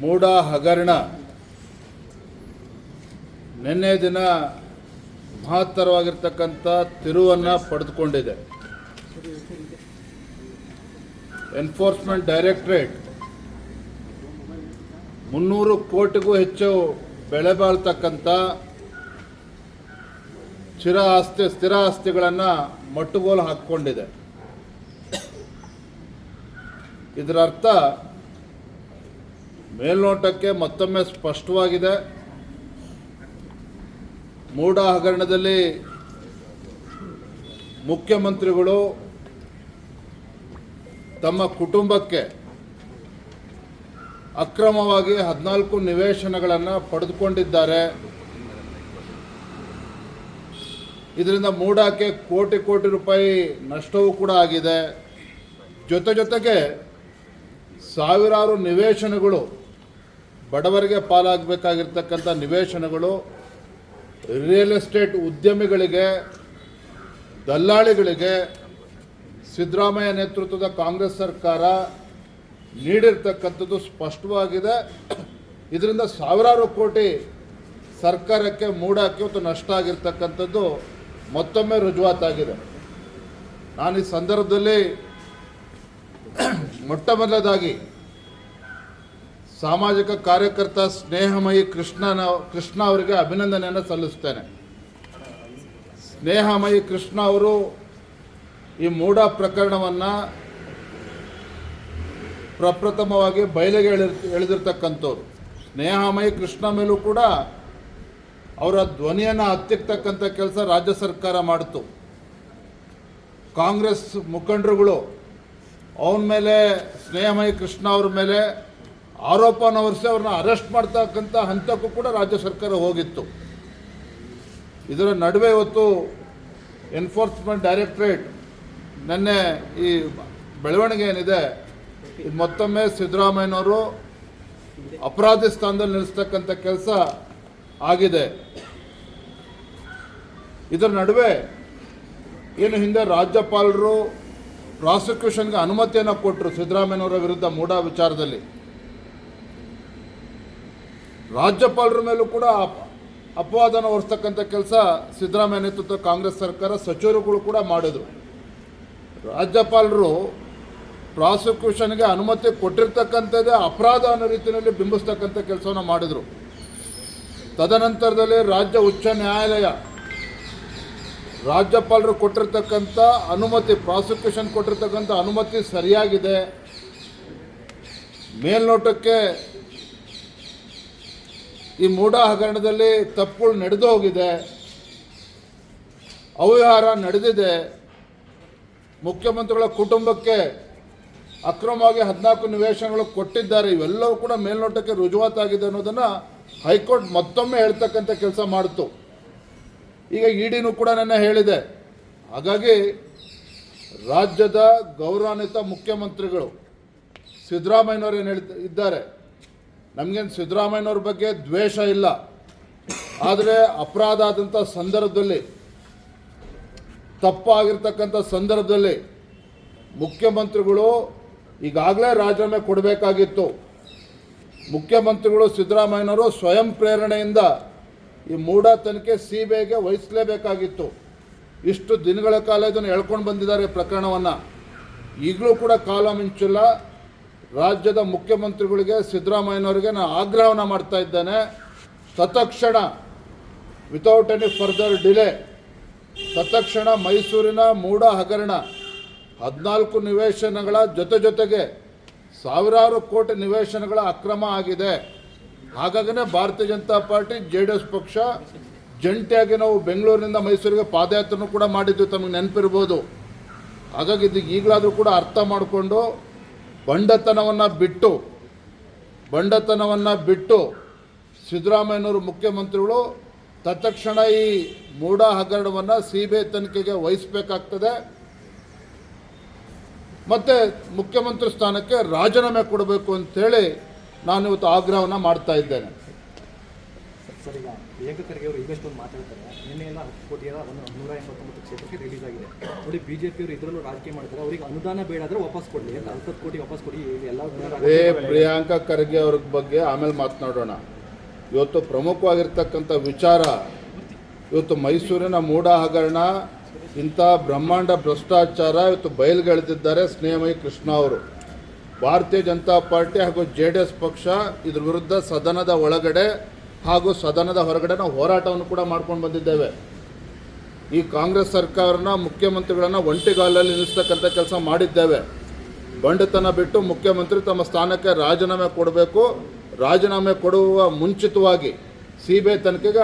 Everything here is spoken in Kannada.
ಮೂಡ ಹಗರಣ ನಿನ್ನೆ ದಿನ ಮಹತ್ತರವಾಗಿರ್ತಕ್ಕಂಥ ತಿರುವನ್ನು ಪಡೆದುಕೊಂಡಿದೆ. ಎನ್ಫೋರ್ಸ್ಮೆಂಟ್ ಡೈರೆಕ್ಟರೇಟ್ 300 ಕೋಟಿಗೂ ಹೆಚ್ಚು ಬೆಲೆ ಬಾಳ್ತಕ್ಕಂಥ ಸ್ಥಿರ ಆಸ್ತಿಗಳನ್ನು ಮಟ್ಟುಗೋಲು ಹಾಕಿಕೊಂಡಿದೆ. ಇದರ ಅರ್ಥ ಮೇಲ್ನೋಟಕ್ಕೆ ಮತ್ತೊಮ್ಮೆ ಸ್ಪಷ್ಟವಾಗಿದೆ. ಮೂಡ ಹಗರಣದಲ್ಲಿ ಮುಖ್ಯಮಂತ್ರಿಗಳು ತಮ್ಮ ಕುಟುಂಬಕ್ಕೆ ಅಕ್ರಮವಾಗಿ 14 ನಿವೇಶನಗಳನ್ನು ಪಡೆದುಕೊಂಡಿದ್ದಾರೆ. ಇದರಿಂದ ಮೂಡಕ್ಕೆ ಕೋಟಿ ರೂಪಾಯಿ ನಷ್ಟವೂ ಕೂಡ ಆಗಿದೆ. ಜೊತೆಗೆ ಸಾವಿರಾರು ನಿವೇಶನಗಳು, ಬಡವರಿಗೆ ಪಾಲಾಗಬೇಕಾಗಿರ್ತಕ್ಕಂಥ ನಿವೇಶನಗಳು ರಿಯಲ್ ಎಸ್ಟೇಟ್ ಉದ್ಯಮಿಗಳಿಗೆ, ದಲ್ಲಾಳಿಗಳಿಗೆ ಸಿದ್ದರಾಮಯ್ಯ ನೇತೃತ್ವದ ಕಾಂಗ್ರೆಸ್ ಸರ್ಕಾರ ನೀಡಿರ್ತಕ್ಕಂಥದ್ದು ಸ್ಪಷ್ಟವಾಗಿದೆ. ಇದರಿಂದ ಸಾವಿರಾರು ಕೋಟಿ ಸರ್ಕಾರಕ್ಕೆ, ಮೂಡಕ್ಕೆ ಇವತ್ತು ನಷ್ಟ ಆಗಿರ್ತಕ್ಕಂಥದ್ದು ಮತ್ತೊಮ್ಮೆ ರುಜುವಾತಾಗಿದೆ. ನಾನು ಈ ಸಂದರ್ಭದಲ್ಲಿ ಮೊಟ್ಟಮೊದಲದಾಗಿ ಸಾಮಾಜಿಕ ಕಾರ್ಯಕರ್ತ ಸ್ನೇಹಮಯಿ ಕೃಷ್ಣ ಅವರಿಗೆ ಅಭಿನಂದನೆಯನ್ನು ಸಲ್ಲಿಸ್ತೇನೆ. ಸ್ನೇಹಮಯಿ ಕೃಷ್ಣ ಅವರು ಈ ಮೂಡ ಪ್ರಕರಣವನ್ನು ಪ್ರಪ್ರಥಮವಾಗಿ ಬಯಲಿಗೆ ಎಳೆದಿರ್ತಕ್ಕಂಥವ್ರು. ಸ್ನೇಹಮಯಿ ಕೃಷ್ಣ ಮೇಲೂ ಕೂಡ ಅವರ ಧ್ವನಿಯನ್ನು ಹತ್ತಿಕ್ಕತಕ್ಕಂಥ ಕೆಲಸ ರಾಜ್ಯ ಸರ್ಕಾರ ಮಾಡಿತು. ಕಾಂಗ್ರೆಸ್ ಮುಖಂಡರುಗಳು ಅವನ ಮೇಲೆ, ಸ್ನೇಹಮಯಿ ಕೃಷ್ಣ ಅವ್ರ ಮೇಲೆ ಆರೋಪನ ಹೊರಿಸಿ ಅವ್ರನ್ನ ಅರೆಸ್ಟ್ ಮಾಡ್ತಕ್ಕಂಥ ಹಂತಕ್ಕೂ ಕೂಡ ರಾಜ್ಯ ಸರ್ಕಾರ ಹೋಗಿತ್ತು. ಇದರ ನಡುವೆ ಇವತ್ತು ಎನ್ಫೋರ್ಸ್ಮೆಂಟ್ ಡೈರೆಕ್ಟರೇಟ್ ನಿನ್ನೆ ಈ ಬೆಳವಣಿಗೆ ಏನಿದೆ, ಇದು ಮತ್ತೊಮ್ಮೆ ಸಿದ್ದರಾಮಯ್ಯನವರು ಅಪರಾಧಿ ಸ್ಥಾನದಲ್ಲಿ ನಿಲ್ಲಿಸ್ತಕ್ಕಂಥ ಕೆಲಸ ಆಗಿದೆ. ಇದರ ನಡುವೆ ಏನು ಹಿಂದೆ ರಾಜ್ಯಪಾಲರು ಪ್ರಾಸಿಕ್ಯೂಷನ್ಗೆ ಅನುಮತಿಯನ್ನು ಕೊಟ್ಟರು ಸಿದ್ದರಾಮಯ್ಯನವರ ವಿರುದ್ಧ ಮೂಡ ವಿಚಾರದಲ್ಲಿ, ರಾಜ್ಯಪಾಲರ ಮೇಲೂ ಕೂಡ ಅಪವಾದನ ಹೊರಿಸ್ತಕ್ಕಂಥ ಕೆಲಸ ಸಿದ್ದರಾಮಯ್ಯ ನೇತೃತ್ವ ಕಾಂಗ್ರೆಸ್ ಸರ್ಕಾರ, ಸಚಿವರುಗಳು ಕೂಡ ಮಾಡಿದರು. ರಾಜ್ಯಪಾಲರು ಪ್ರಾಸಿಕ್ಯೂಷನ್ಗೆ ಅನುಮತಿ ಕೊಟ್ಟಿರ್ತಕ್ಕಂಥದ್ದೇ ಅಪರಾಧ ಅನ್ನೋ ರೀತಿಯಲ್ಲಿ ಬಿಂಬಿಸ್ತಕ್ಕಂಥ ಕೆಲಸವನ್ನು ಮಾಡಿದರು. ತದನಂತರದಲ್ಲಿ ರಾಜ್ಯ ಉಚ್ಚ ನ್ಯಾಯಾಲಯ ರಾಜ್ಯಪಾಲರು ಕೊಟ್ಟಿರ್ತಕ್ಕಂಥ ಅನುಮತಿ, ಪ್ರಾಸಿಕ್ಯೂಷನ್ ಕೊಟ್ಟಿರ್ತಕ್ಕಂಥ ಅನುಮತಿ ಸರಿಯಾಗಿದೆ, ಮೇಲ್ನೋಟಕ್ಕೆ ಈ ಮೂಡ ಹಗರಣದಲ್ಲಿ ತಪ್ಪುಗಳು ನಡೆದು ಹೋಗಿದೆ, ಅವ್ಯವಹಾರ ನಡೆದಿದೆ, ಮುಖ್ಯಮಂತ್ರಿಗಳ ಕುಟುಂಬಕ್ಕೆ ಅಕ್ರಮವಾಗಿ 14 ನಿವೇಶನಗಳು ಕೊಟ್ಟಿದ್ದಾರೆ, ಇವೆಲ್ಲವೂ ಕೂಡ ಮೇಲ್ನೋಟಕ್ಕೆ ರುಜುವಾತಾಗಿದೆ ಅನ್ನೋದನ್ನು ಹೈಕೋರ್ಟ್ ಮತ್ತೊಮ್ಮೆ ಹೇಳ್ತಕ್ಕಂಥ ಕೆಲಸ ಮಾಡಿತು. ಈಗ ಇಡಿನೂ ಕೂಡ ನನ್ನ ಹೇಳಿದೆ. ಹಾಗಾಗಿ ರಾಜ್ಯದ ಗೌರವಾನ್ವಿತ ಮುಖ್ಯಮಂತ್ರಿಗಳು ಸಿದ್ದರಾಮಯ್ಯನವರು ಏನು ಇದ್ದಾರೆ, ನಮಗೇನು ಸಿದ್ದರಾಮಯ್ಯನವ್ರ ಬಗ್ಗೆ ದ್ವೇಷ ಇಲ್ಲ, ಆದರೆ ಅಪರಾಧ ಆದಂಥ ಸಂದರ್ಭದಲ್ಲಿ, ತಪ್ಪಾಗಿರ್ತಕ್ಕಂಥ ಸಂದರ್ಭದಲ್ಲಿ ಮುಖ್ಯಮಂತ್ರಿಗಳು ಈಗಾಗಲೇ ರಾಜೀನಾಮೆ ಕೊಡಬೇಕಾಗಿತ್ತು. ಮುಖ್ಯಮಂತ್ರಿಗಳು ಸಿದ್ದರಾಮಯ್ಯನವರು ಸ್ವಯಂ ಪ್ರೇರಣೆಯಿಂದ ಈ ಮೂಡ ತನಿಖೆ ಸಿಬಿಐಗೆ ವಹಿಸಲೇಬೇಕಾಗಿತ್ತು. ಇಷ್ಟು ದಿನಗಳ ಕಾಲ ಇದನ್ನು ಎಳ್ಕೊಂಡು ಬಂದಿದ್ದಾರೆ ಪ್ರಕರಣವನ್ನು. ಈಗಲೂ ಕೂಡ ಕಾಲ ಮಿಂಚಿಲ್ಲ. ರಾಜ್ಯದ ಮುಖ್ಯಮಂತ್ರಿಗಳಿಗೆ, ಸಿದ್ದರಾಮಯ್ಯನವರಿಗೆ ನಾನು ಆಗ್ರಹವನ್ನು ಮಾಡ್ತಾ ಇದ್ದೇನೆ, ತತ್ಕ್ಷಣ ವಿತೌಟ್ ಎನಿ ಫರ್ದರ್ ಡಿಲೇ ತತ್ಕ್ಷಣ ಮೈಸೂರಿನ ಮೂಡ ಹಗರಣ 14 ನಿವೇಶನಗಳ ಜೊತೆಗೆ ಸಾವಿರಾರು ಕೋಟಿ ನಿವೇಶನಗಳ ಅಕ್ರಮ ಆಗಿದೆ. ಹಾಗಾಗಿನೇ ಭಾರತೀಯ ಜನತಾ ಪಾರ್ಟಿ, JDS ಪಕ್ಷ ಜಂಟಿಯಾಗಿ ನಾವು ಬೆಂಗಳೂರಿನಿಂದ ಮೈಸೂರಿಗೆ ಪಾದಯಾತ್ರೆನೂ ಕೂಡ ಮಾಡಿದ್ವಿ, ತಮಗೆ ನೆನಪಿರ್ಬೋದು. ಹಾಗಾಗಿ ಇದು ಈಗಲಾದರೂ ಕೂಡ ಅರ್ಥ ಮಾಡಿಕೊಂಡು ಬಂಡತನವನ್ನು ಬಿಟ್ಟು ಸಿದ್ದರಾಮಯ್ಯನವರು ಮುಖ್ಯಮಂತ್ರಿಗಳು ತತ್ಕ್ಷಣ ಈ ಮೂಡ ಹಗರಣವನ್ನು ಸಿಬಿಐ ತನಿಖೆಗೆ ವಹಿಸಬೇಕಾಗ್ತದೆ. ಮತ್ತು ಮುಖ್ಯಮಂತ್ರಿ ಸ್ಥಾನಕ್ಕೆ ರಾಜೀನಾಮೆ ಕೊಡಬೇಕು ಅಂತೇಳಿ ನಾನು ಇವತ್ತು ಆಗ್ರಹವನ್ನು ಮಾಡ್ತಾ ಇದ್ದೇನೆ. ಸರ್, ಈಗ ಪ್ರಿಯಾಂಕ ಖರ್ಗೆ ಅವರು ಈಗಷ್ಟೊಂದು ಮಾತಾಡ್ತಾರೆ. ನಿನ್ನೆ ಎಲ್ಲ 10 ಕೋಟಿಯ 189 ಕ್ಷೇತ್ರಕ್ಕೆ ರಿಲೀಸ್ ಆಗಿದೆ ನೋಡಿ. ಬಿಜೆಪಿ ಅವರು ಇದರಲ್ಲೂ ರಾಜಕೀಯ ಮಾಡ್ತಾರೆ. ಅವರಿಗೆ ಅನುದಾನ ಬೇಡ ಆದರೆ ವಾಪಸ್ ಕೊಡಲಿ, 40 ಕೋಟಿ ವಾಪಸ್ ಕೊಡಿ. ಎಲ್ಲ ಪ್ರಿಯಾಂಕ ಖರ್ಗೆ ಅವ್ರ ಬಗ್ಗೆ ಆಮೇಲೆ ಮಾತನಾಡೋಣ. ಇವತ್ತು ಪ್ರಮುಖವಾಗಿರ್ತಕ್ಕಂಥ ವಿಚಾರ, ಇವತ್ತು ಮೈಸೂರಿನ ಮೂಢ ಹಗರಣ, ಇಂಥ ಬ್ರಹ್ಮಾಂಡ ಭ್ರಷ್ಟಾಚಾರ ಇವತ್ತು ಬಯಲ್ಗೆಳೆದಿದ್ದಾರೆ ಸ್ನೇಹಮಯಿ ಕೃಷ್ಣ ಅವರು. ಭಾರತೀಯ ಜನತಾ ಪಾರ್ಟಿ ಹಾಗೂ JDS ಪಕ್ಷ ಇದ್ರ ವಿರುದ್ಧ ಸದನದ ಒಳಗಡೆ ಹಾಗೂ ಸದನದ ಹೊರಗಡೆ ನಾವು ಹೋರಾಟವನ್ನು ಕೂಡ ಮಾಡ್ಕೊಂಡು ಬಂದಿದ್ದೇವೆ. ಈ ಕಾಂಗ್ರೆಸ್ ಸರ್ಕಾರನ, ಮುಖ್ಯಮಂತ್ರಿಗಳನ್ನು ಒಂಟಿಗಾಲಲ್ಲಿ ನಿಲ್ಲಿಸ್ತಕ್ಕಂಥ ಕೆಲಸ ಮಾಡಿದ್ದೇವೆ. ಬಂಡತನ ಬಿಟ್ಟು ಮುಖ್ಯಮಂತ್ರಿ ತಮ್ಮ ಸ್ಥಾನಕ್ಕೆ ರಾಜೀನಾಮೆ ಕೊಡಬೇಕು. ರಾಜೀನಾಮೆ ಕೊಡುವ ಮುಂಚಿತವಾಗಿ CBI ತನಿಖೆಗೆ